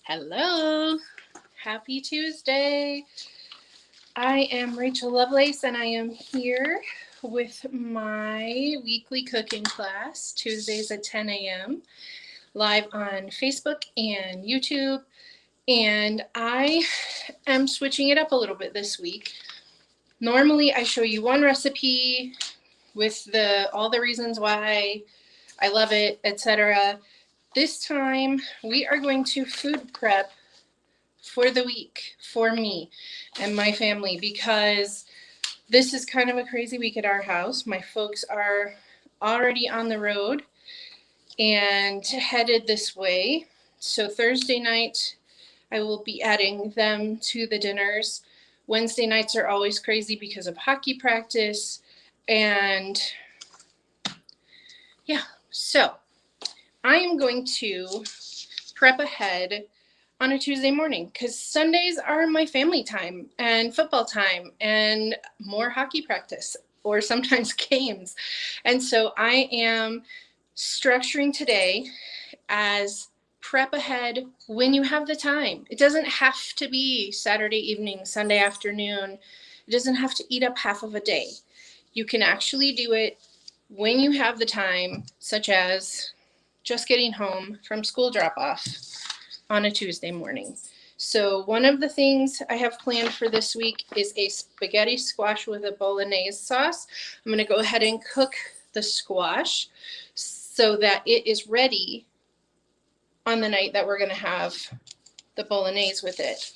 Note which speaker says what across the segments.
Speaker 1: Hello, happy Tuesday. I am Rachel Lovelace and I am here with my weekly cooking class, Tuesdays at 10 a.m., live on Facebook and YouTube. And I am switching it up a little bit this week. Normally I show you one recipe with all the reasons why I love it, etc. This time we are going to food prep for the week for me and my family because this is kind of a crazy week at our house. My folks are already on the road and headed this way. So Thursday night, I will be adding them to the dinners. Wednesday nights are always crazy because of hockey practice. And yeah, so I am going to prep ahead on a Tuesday morning because Sundays are my family time and football time and more hockey practice or sometimes games. And so I am structuring today as prep ahead when you have the time. It doesn't have to be Saturday evening, Sunday afternoon. It doesn't have to eat up half of a day. You can actually do it when you have the time, such as just getting home from school drop-off on a Tuesday morning. So one of the things I have planned for this week is a spaghetti squash with a Bolognese sauce. I'm going to go ahead and cook the squash so that it is ready on the night that we're going to have the Bolognese with it.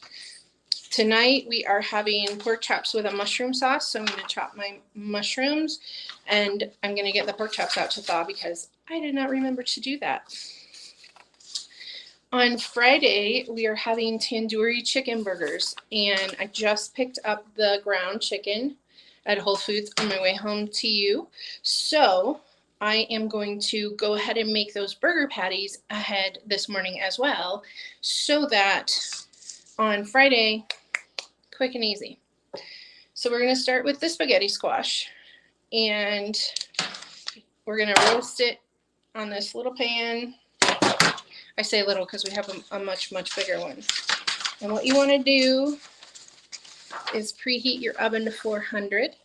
Speaker 1: Tonight we are having pork chops with a mushroom sauce, so I'm going to chop my mushrooms and I'm going to get the pork chops out to thaw because I did not remember to do that. On Friday, we are having tandoori chicken burgers, and I just picked up the ground chicken at Whole Foods on my way home to you. So I am going to go ahead and make those burger patties ahead this morning as well, so that on Friday, quick and easy. So we're going to start with the spaghetti squash, and we're going to roast it on this little pan. I say little because we have a much, much bigger one. And what you want to do is preheat your oven to 400.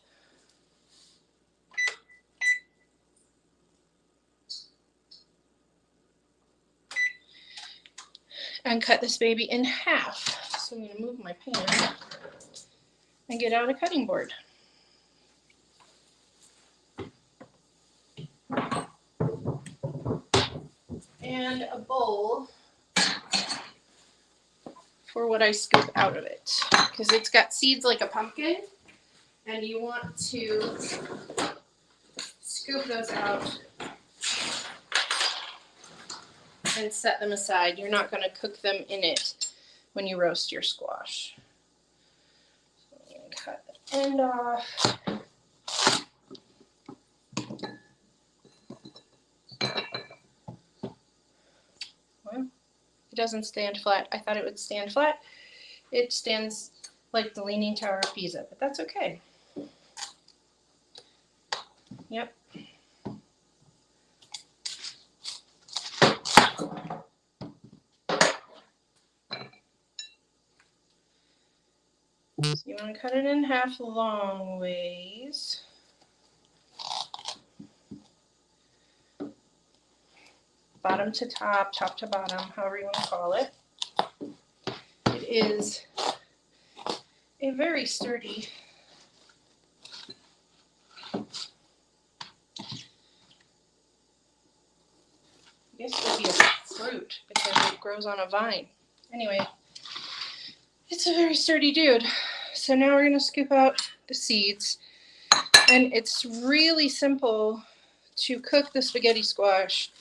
Speaker 1: And cut this baby in half. So I'm going to move my pan and get out a cutting board. And a bowl for what I scoop out of it, because it's got seeds like a pumpkin, and you want to scoop those out and set them aside. You're not going to cook them in it when you roast your squash. So I'm going to cut the end off. Well, it doesn't stand flat. I thought it would stand flat. It stands like the Leaning Tower of Pisa, but that's okay. Yep. So you want to cut it in half long ways. Bottom to top, top to bottom, however you want to call it. It is a very sturdy I guess it would be a fruit because it grows on a vine. Anyway, it's a very sturdy dude. So now we're going to scoop out the seeds. And it's really simple to cook the spaghetti squash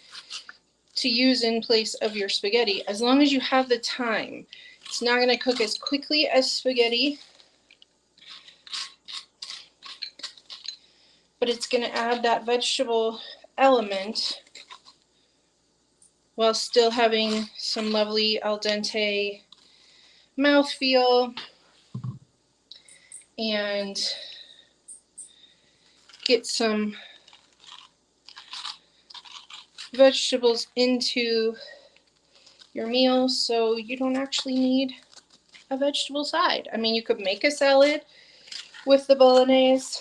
Speaker 1: to use in place of your spaghetti, as long as you have the time. It's not going to cook as quickly as spaghetti, but it's going to add that vegetable element while still having some lovely al dente mouthfeel and get some vegetables into your meal, so you don't actually need a vegetable side. I mean, you could make a salad with the Bolognese.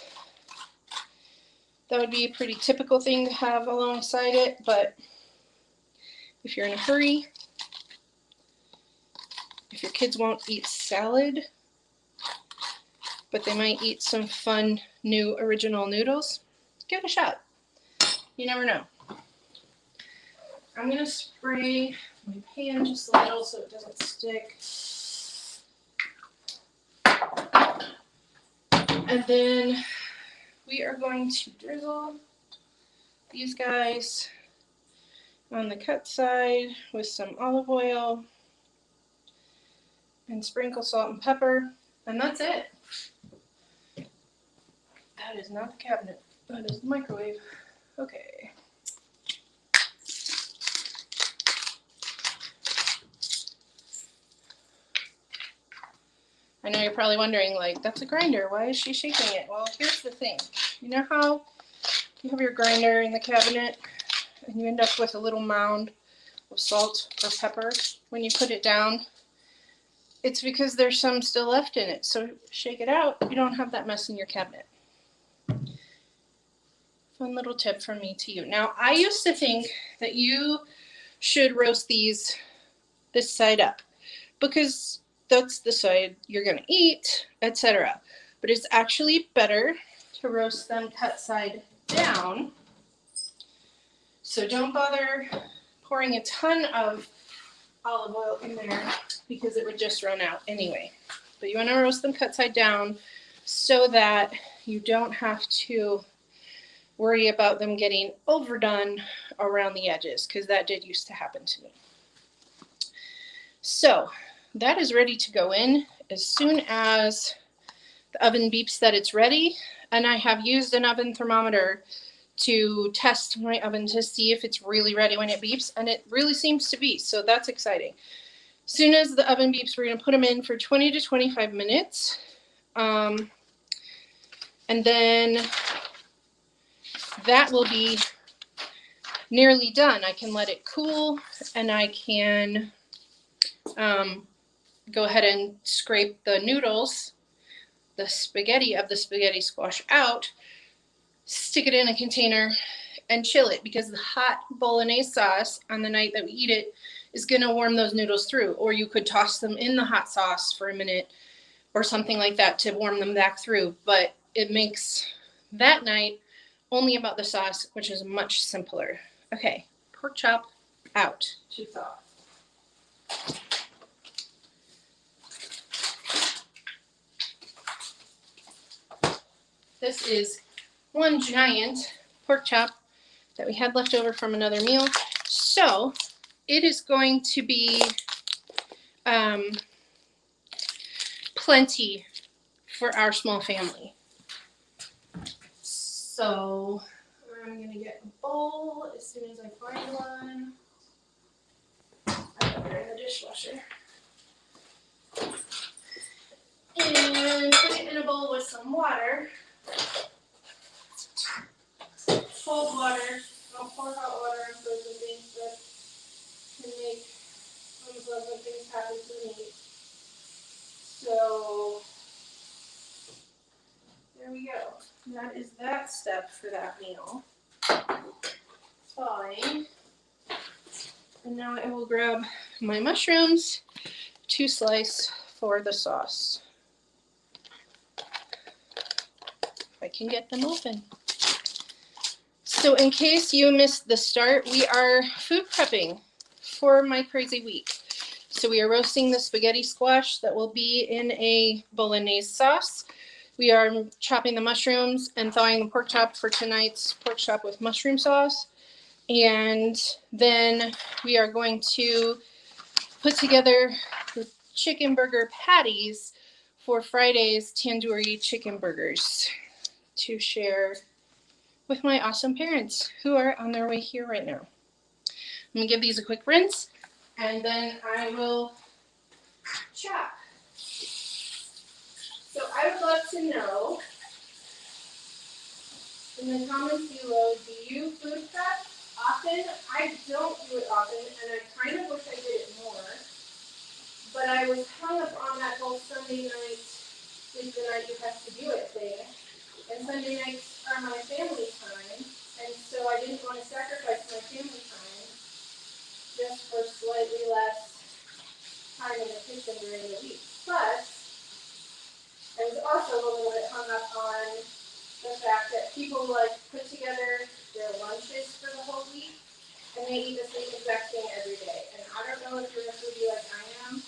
Speaker 1: That would be a pretty typical thing to have alongside it, but if you're in a hurry, if your kids won't eat salad, but they might eat some fun, new, original noodles, give it a shot. You never know. I'm going to spray my pan just a little so it doesn't stick. And then we are going to drizzle these guys on the cut side with some olive oil and sprinkle salt and pepper, and that's it. That is not the cabinet, that is the microwave. Okay. I know you're probably wondering, like, that's a grinder, why is she shaking it? Well, here's the thing. You know how you have your grinder in the cabinet and you end up with a little mound of salt or pepper when you put it down? It's because there's some still left in it. So shake it out. You don't have that mess in your cabinet. Fun little tip from me to you. Now, I used to think that you should roast these this side up because that's the side you're going to eat, etc. But it's actually better to roast them cut side down. So don't bother pouring a ton of olive oil in there because it would just run out anyway. But you want to roast them cut side down so that you don't have to worry about them getting overdone around the edges, because that did used to happen to me. So that is ready to go in as soon as the oven beeps that it's ready. And I have used an oven thermometer to test my oven to see if it's really ready when it beeps, and it really seems to be, so that's exciting. As soon as the oven beeps, we're going to put them in for 20 to 25 minutes. And then that will be nearly done. I can let it cool, and I can go ahead and scrape the noodles, the spaghetti of the spaghetti squash out, stick it in a container, and chill it, because the hot Bolognese sauce on the night that we eat it is going to warm those noodles through. Or you could toss them in the hot sauce for a minute or something like that to warm them back through. But it makes that night only about the sauce, which is much simpler. Okay, pork chop out to thaw. This is one giant pork chop that we had left over from another meal. So it is going to be plenty for our small family. So I'm going to get a bowl as soon as I find one. I put it in the dishwasher. And put it in a bowl with some water. Cold water. Don't pour hot water on frozen things. That can make unpleasant things happen to me. So there we go. That is that step for that meal. Fine. And now I will grab my mushrooms to slice for the sauce. If I can get them open. So in case you missed the start, we are food prepping for my crazy week. So we are roasting the spaghetti squash that will be in a Bolognese sauce. We are chopping the mushrooms and thawing the pork chop for tonight's pork chop with mushroom sauce. And then we are going to put together the chicken burger patties for Friday's Tandoori chicken burgers to share with my awesome parents who are on their way here right now. I'm going to give these a quick rinse, and then I will chop. So I would love to know in the comments below, do you food prep often? I don't do it often, and I kind of wish I did it more. was hung up on that whole Sunday night is the night you have to do it thing. And Sunday nights are my family time, and so I didn't want to sacrifice my family time just for slightly less time in the kitchen during the week. But I was also a little bit hung up on the fact that people like put together their lunches for the whole week, and they eat the same exact thing every day. And I don't know if you're a foodie like I am,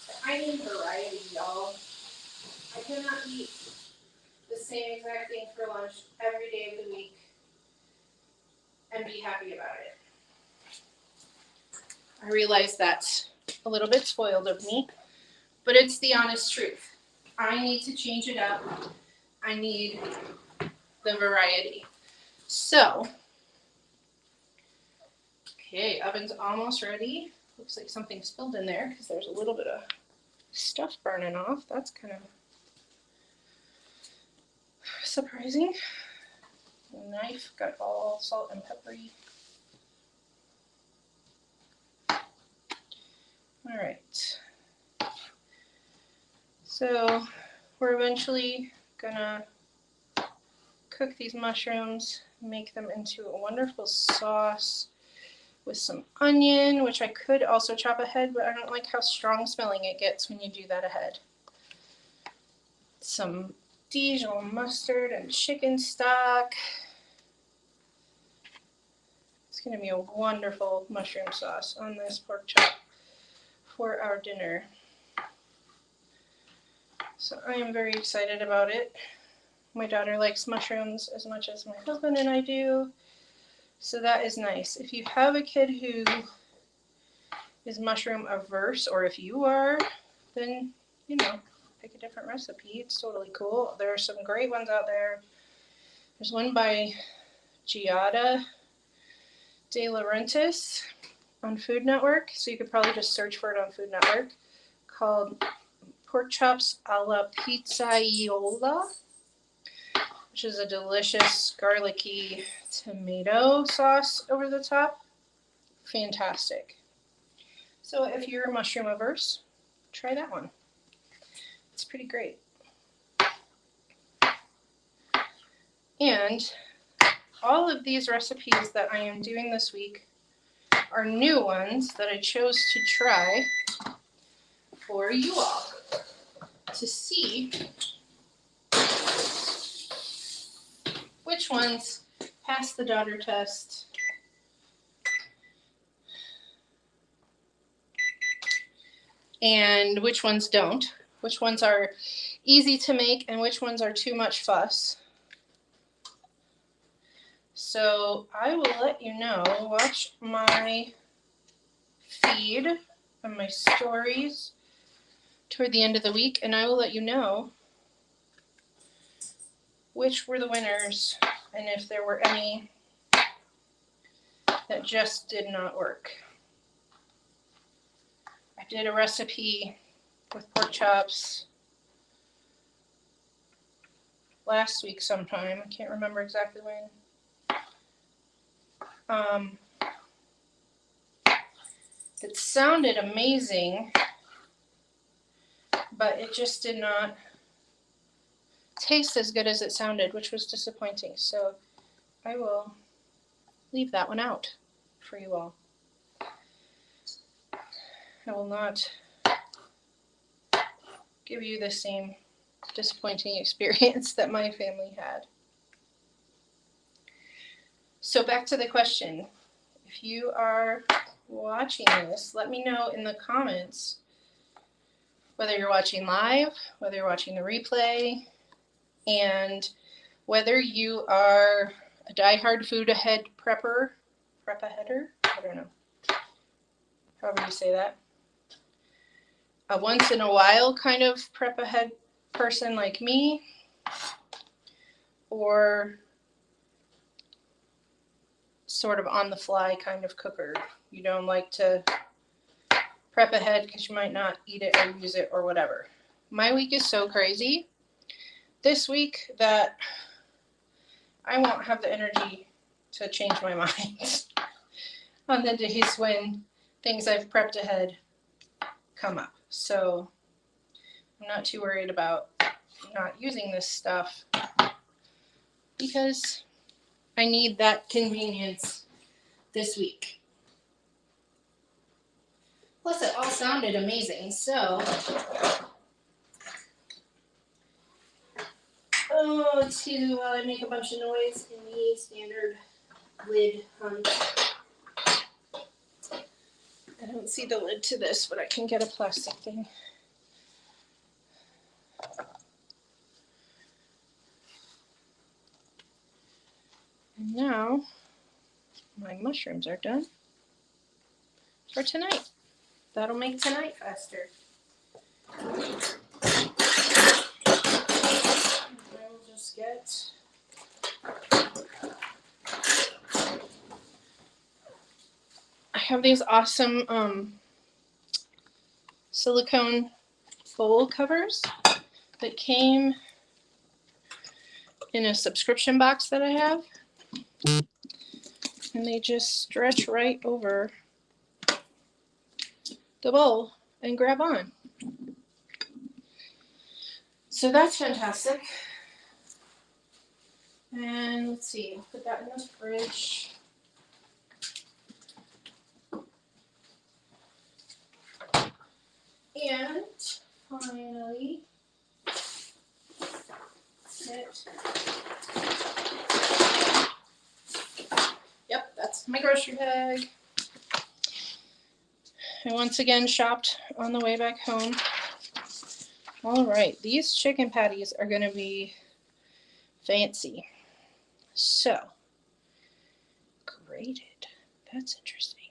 Speaker 1: but I need variety, y'all. I cannot eat the same exact thing for lunch every day of the week and be happy about it. I realize that's a little bit spoiled of me, but it's the honest truth. I need to change it up. I need the variety. So, okay, oven's almost ready. Looks like something spilled in there because there's a little bit of stuff burning off. That's kind of surprising. The knife got all salt and peppery. All right. So we're eventually gonna cook these mushrooms, make them into a wonderful sauce with some onion, which I could also chop ahead, but I don't like how strong smelling it gets when you do that ahead. Some Dijon mustard and chicken stock. It's going to be a wonderful mushroom sauce on this pork chop for our dinner. So I am very excited about it. My daughter likes mushrooms as much as my husband and I do. So that is nice. If you have a kid who is mushroom averse, or if you are, then, you know, pick a different recipe. It's totally cool. There are some great ones out there. There's one by Giada De Laurentiis on Food Network. So you could probably just search for it on Food Network, called Pork Chops a la Pizzaiola, which is a delicious garlicky tomato sauce over the top. Fantastic. So if you're mushroom averse, try that one. It's pretty great. And all of these recipes that I am doing this week are new ones that I chose to try for you all to see which ones pass the daughter test and which ones don't, which ones are easy to make and which ones are too much fuss. So I will let you know. Watch my feed and my stories toward the end of the week, and I will let you know which were the winners and if there were any that just did not work. I did a recipe with pork chops last week sometime. I can't remember exactly when. It sounded amazing, but it just did not taste as good as it sounded, which was disappointing. So I will leave that one out for you all. I will not give you the same disappointing experience that my family had. So back to the question. If you are watching this, let me know in the comments whether you're watching live, whether you're watching the replay, and whether you are a diehard food ahead prepper, prep-aheader, I don't know, however you say that, a once in a while kind of prep ahead person like me, or sort of on the fly kind of cooker. You don't like to prep ahead because you might not eat it or use it or whatever. My week is so crazy this week that I won't have the energy to change my mind on the days when things I've prepped ahead come up. So I'm not too worried about not using this stuff because I need that convenience this week. Plus, it all sounded amazing, so. Oh, let's see while I make a bunch of noise in the standard lid hunt. I don't see the lid to this, but I can get a plastic thing. And now, my mushrooms are done for tonight. That'll make tonight faster. I will just get I have these awesome silicone bowl covers that came in a subscription box that I have. And they just stretch right over the bowl and grab on. So that's fantastic. And let's see, I'll put that in the fridge. And finally, yep, that's my grocery bag. I once again shopped on the way back home. All right, these chicken patties are going to be fancy. So, grated. That's interesting.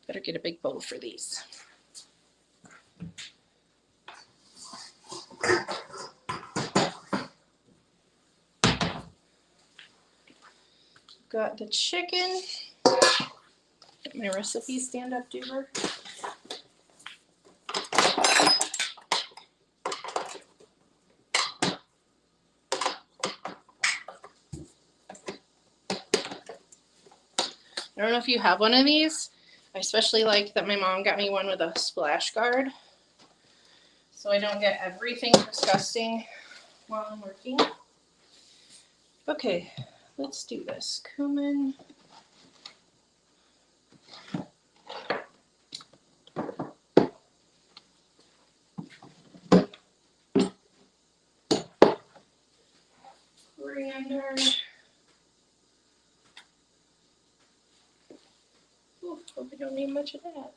Speaker 1: Better get a big bowl for these. Got the chicken. Get my recipe stand-up doer. I don't know if you have one of these. I especially like that my mom got me one with a splash guard, so I don't get everything disgusting while I'm working. Okay, let's do this. Cumin. Coriander. Ooh, hope I don't need much of that.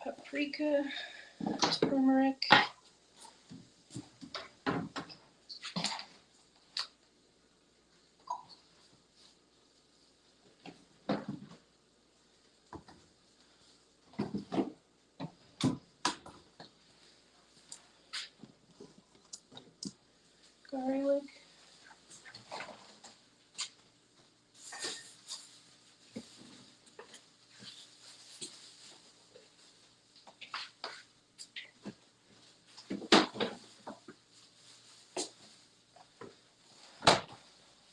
Speaker 1: Paprika, turmeric. Garlic.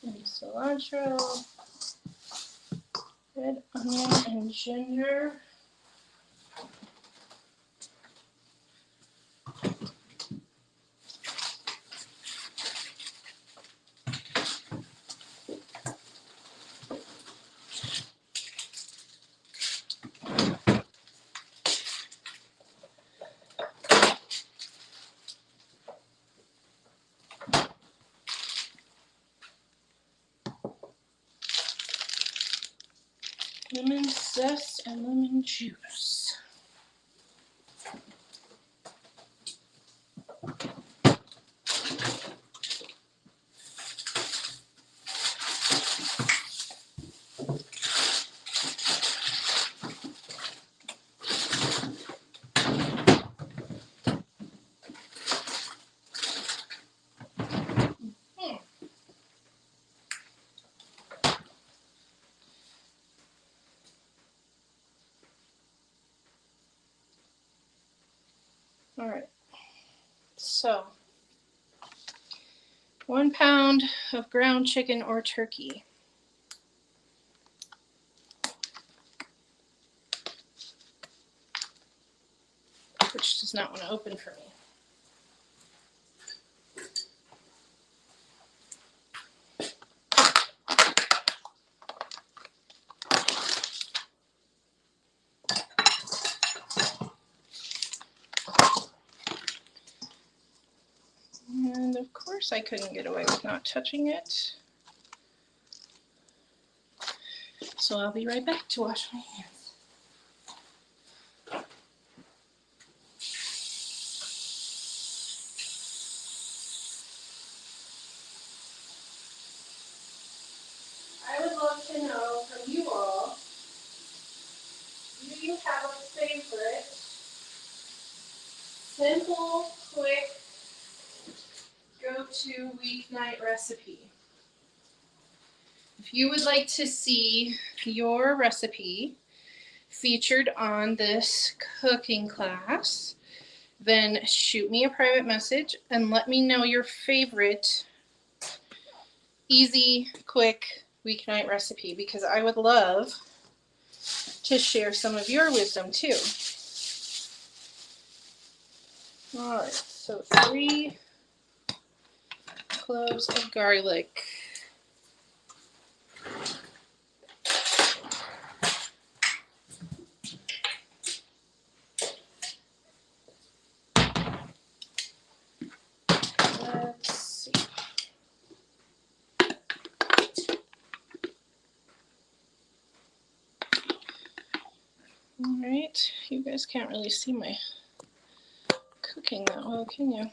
Speaker 1: And cilantro. Red onion and ginger. Lemon zest and lemon juice. All right, so 1 pound of ground chicken or turkey. which does not want to open for me. And of course I couldn't get away with not touching it. So I'll be right back to wash my hands. I would love to know from you all, do you have a favorite simple, quick, go-to weeknight recipe? If you would like to see your recipe featured on this cooking class, then shoot me a private message and let me know your favorite easy, quick weeknight recipe, because I would love to share some of your wisdom too. All right, so 3 cloves of garlic. Let's see. All right, you guys can't really see my cooking that well, can you?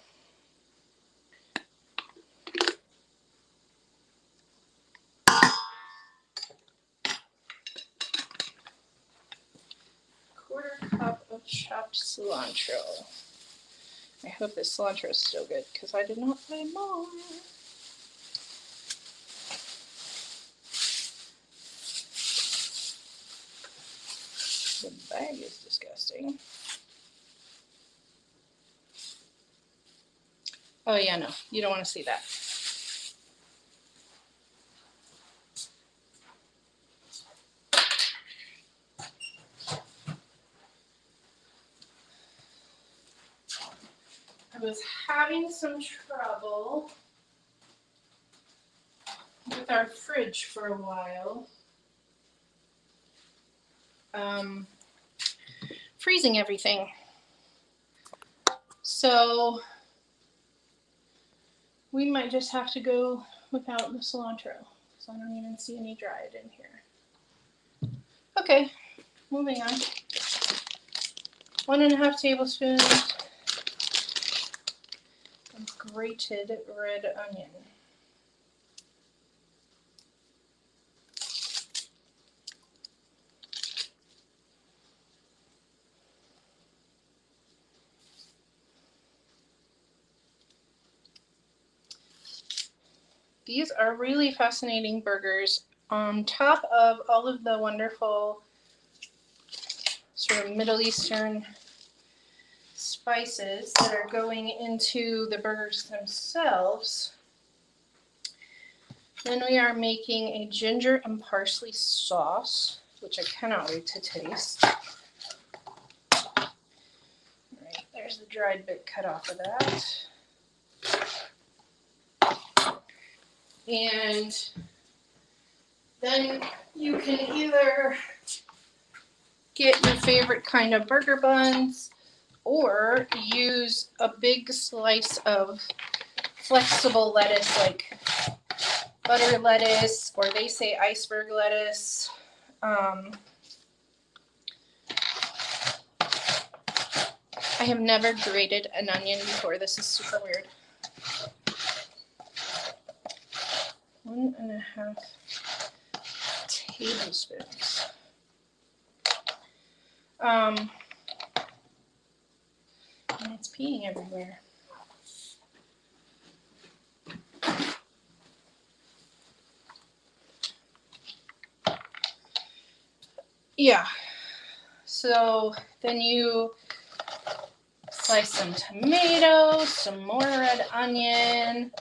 Speaker 1: Quarter cup of chopped cilantro. I hope this cilantro is still good because I did not buy more. The bag is disgusting. Oh yeah, no, you don't want to see that. I was having some trouble with our fridge for a while. Freezing everything. So we might just have to go without the cilantro, because I don't even see any dried in here. Okay, moving on. 1.5 tablespoons of grated red onion. These are really fascinating burgers on top of all of the wonderful sort of Middle Eastern spices that are going into the burgers themselves. Then we are making a ginger and parsley sauce, which I cannot wait to taste. All right, there's the dried bit cut off of that. And then you can either get your favorite kind of burger buns or use a big slice of flexible lettuce like butter lettuce, or they say iceberg lettuce. I have never grated an onion before. This is super weird. 1.5 tablespoons. And it's peeing everywhere. Yeah. So then you slice some tomatoes, some more red onion,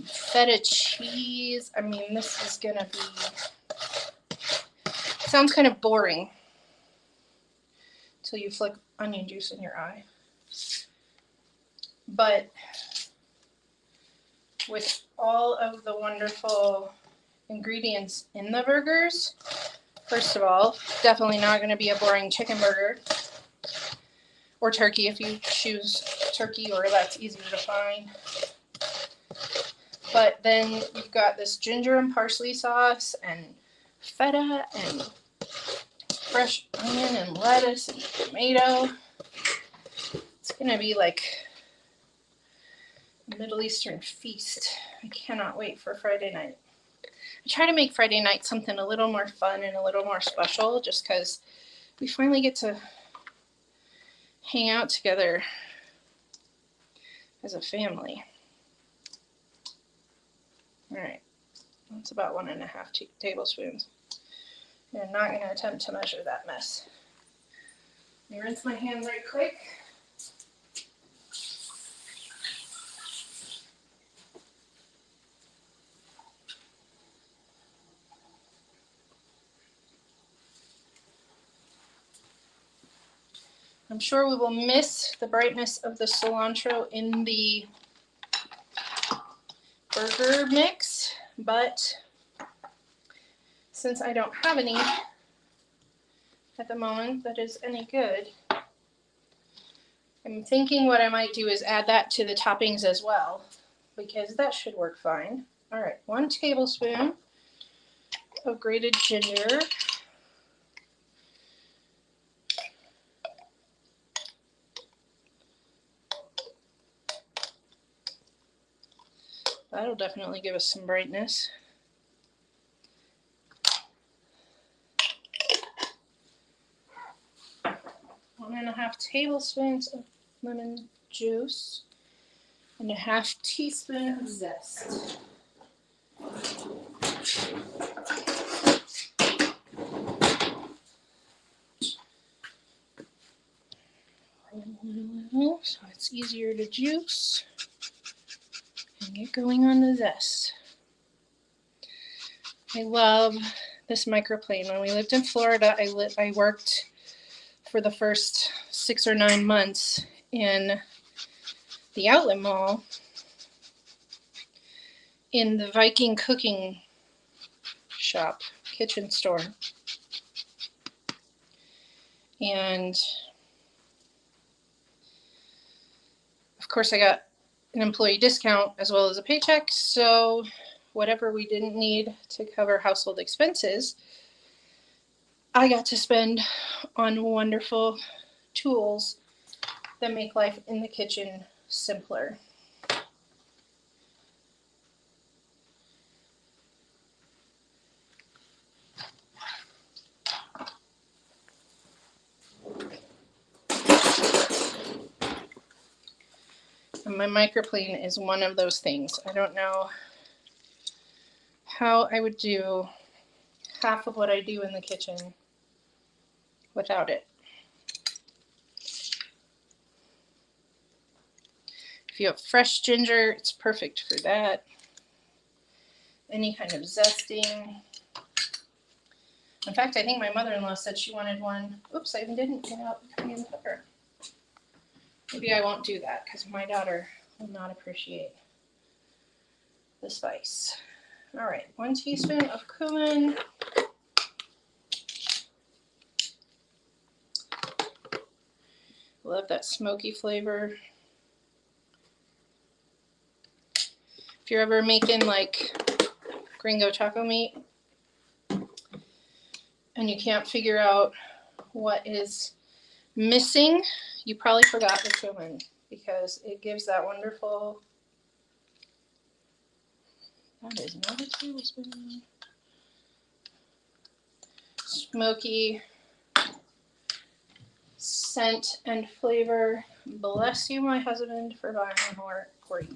Speaker 1: feta cheese. I mean, this is gonna be, sounds kind of boring till you flick onion juice in your eye. But with all of the wonderful ingredients in the burgers, first of all, definitely not going to be a boring chicken burger, or turkey if you choose turkey, or that's easier to find. But then you've got this ginger and parsley sauce and feta and fresh onion and lettuce and tomato. It's going to be like a Middle Eastern feast. I cannot wait for Friday night. I try to make Friday night something a little more fun and a little more special, just because we finally get to hang out together as a family. All right, that's about 1.5 tablespoons. I'm not going to attempt to measure that mess. Let me rinse my hands right quick. I'm sure we will miss the brightness of the cilantro in the burger mix, but since I don't have any at the moment that is any good, I'm thinking what I might do is add that to the toppings as well, because that should work fine. All right, 1 tablespoon of grated ginger. That'll definitely give us some brightness. 1.5 tablespoons of lemon juice and 1/2 teaspoon of zest. So it's easier to juice and get going on the zest. I love this microplane. When we lived in Florida, I worked for the first 6 or 9 months in the outlet mall in the Viking cooking shop, kitchen store. And of course I got an employee discount as well as a paycheck, so whatever we didn't need to cover household expenses, I got to spend on wonderful tools that make life in the kitchen simpler. And my microplane is one of those things. I don't know how I would do half of what I do in the kitchen without it. If you have fresh ginger, it's perfect for that. Any kind of zesting. In fact, I think my mother-in-law said she wanted one. Oops, I didn't get out cayenne pepper. Maybe I won't do that because my daughter will not appreciate the spice. All right, 1 teaspoon of cumin. Love that smoky flavor. If you're ever making like gringo taco meat and you can't figure out what is missing, you probably forgot the cumin, because it gives that wonderful, that is not a tablespoon, smoky scent and flavor. Bless you, my husband, for buying more for you.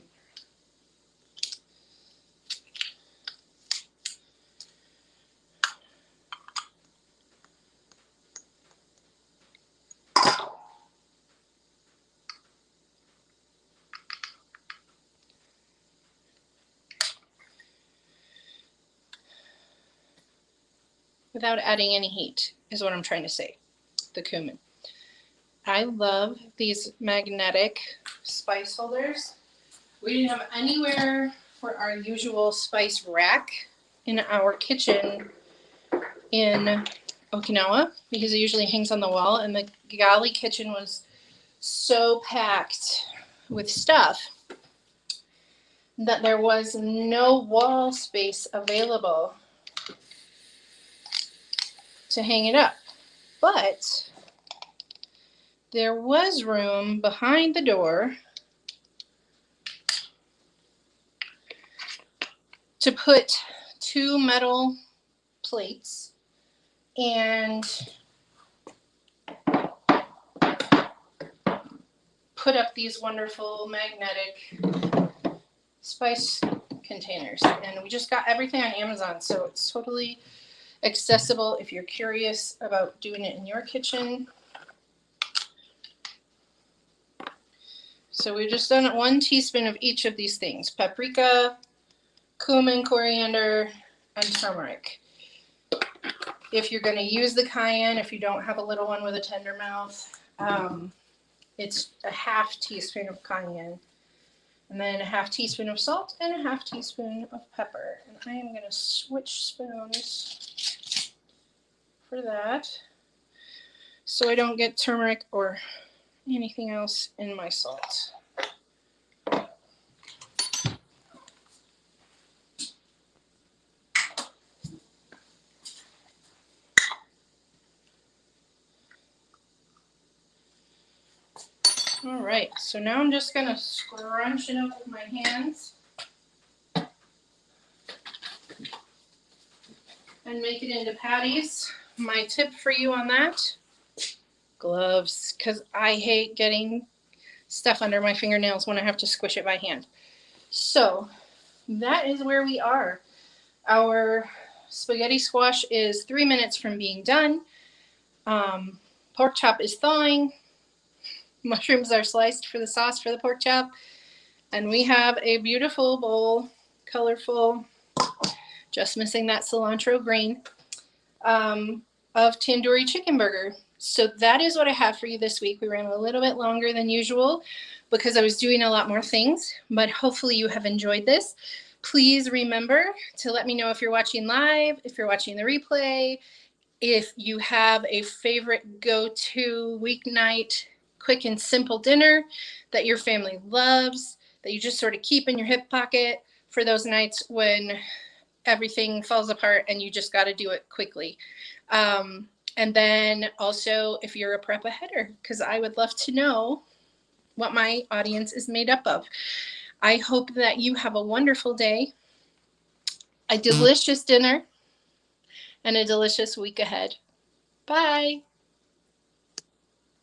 Speaker 1: Without adding any heat is what I'm trying to say, the cumin. I love these magnetic spice holders. We didn't have anywhere for our usual spice rack in our kitchen in Okinawa because it usually hangs on the wall, and the galley kitchen was so packed with stuff that there was no wall space available to hang it up. But there was room behind the door to put 2 metal plates and put up these wonderful magnetic spice containers. And we just got everything on Amazon, so it's totally accessible if you're curious about doing it in your kitchen. So we've just done 1 teaspoon of each of these things: paprika, cumin, coriander, and turmeric. If you're going to use the cayenne, if you don't have a little one with a tender mouth, it's a half teaspoon of cayenne, and then a half teaspoon of salt and a half teaspoon of pepper. And I am going to switch spoons for that so I don't get turmeric or anything else in my salt. All right, so now I'm just going to scrunch it up with my hands and make it into patties. My tip for you on that: gloves, because I hate getting stuff under my fingernails when I have to squish it by hand. So that is where we are. Our spaghetti squash is 3 minutes from being done. Pork chop is thawing. Mushrooms are sliced for the sauce for the pork chop. And we have a beautiful bowl, colorful, just missing that cilantro green, of tandoori chicken burger. So that is what I have for you this week. We ran a little bit longer than usual because I was doing a lot more things, but hopefully you have enjoyed this. Please remember to let me know if you're watching live, if you're watching the replay, if you have a favorite go-to weeknight quick and simple dinner that your family loves, that you just sort of keep in your hip pocket for those nights when everything falls apart and you just got to do it quickly. And then also if you're a prep aheader, because I would love to know what my audience is made up of. I hope that you have a wonderful day, a delicious dinner, and a delicious week ahead. Bye.